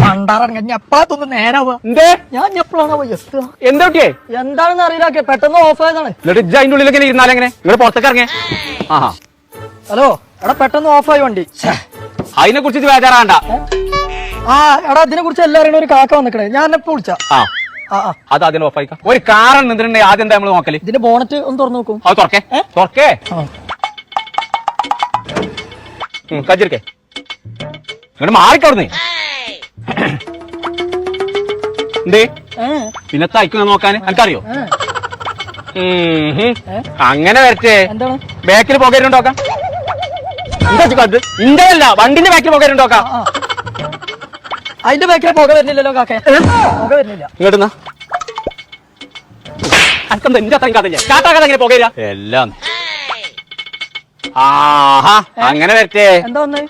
മണ്ടാറങ്ങ എപ്പോഴാത്തൊന്ന് നേരാവുക എന്തേ ഞാൻ എപ്പോഴാണോ ജസ്റ്റ് എന്താ എന്താണെന്ന് അറിയില്ല പെട്ടെന്ന് ഓഫ് ആയതാണ്. എന്നിട്ട് ഇജ്ജ് അതിന്റെ ഉള്ളിലൊക്കെ ഇരുന്നാലും എങ്ങനെ നിങ്ങൾ പുറത്തേക്ക് ഇറങ്ങേ? ആഹാ ഹലോ എടാ പെട്ടെന്ന് ഓഫായി വണ്ടി. അതിനെ കുറിച്ച് ബേജാറാണ്ട. ആ എടാ ഇതിനെ കുറിച്ച് എല്ലാവരും ഒരു കാക്ക വന്നിക്കണേ ഞാൻ എപ്പോ വിളിച്ചാ. അത് ആദ്യം ഓഫായിക്കാം. ഒരു കാറൻ നിന്നിട്ടുണ്ടെങ്കിൽ ആദ്യം എന്താ നമ്മള് നോക്കല്? ഇതിന്റെ ബോണറ്റ് ഒന്ന് തുറന്നു നോക്കും. അത് തുറക്കേ കജ്ജിരിക്കേ ഇങ്ങോട്ട് മാറിക്കവിടുന്നേ. എന്തേ പിന്നെ തയ്ക്കുന്ന നോക്കാൻ എനിക്കറിയോ? അങ്ങനെ വരച്ചേ എന്താണ് ബാക്കിൽ പോകരുണ്ടോക്കാം. ഇന്റല്ല വണ്ടിന്റെ ബാക്കിൽ പോകരുണ്ടോക്കാം. അതിന്റെ ബാക്കിൽ പുക വരുന്നില്ലല്ലോ കാക്ക. പുക വരുന്നില്ല. ഇങ്ങോട്ടുന്ന അനക്കെന്താ എന്റെ അത്രയും കഥ കാട്ടാക്കാതെ അങ്ങനെ പോകയില്ല എല്ലാം. ആഹാ അങ്ങനെ വരച്ചേ എന്താ വന്നേ?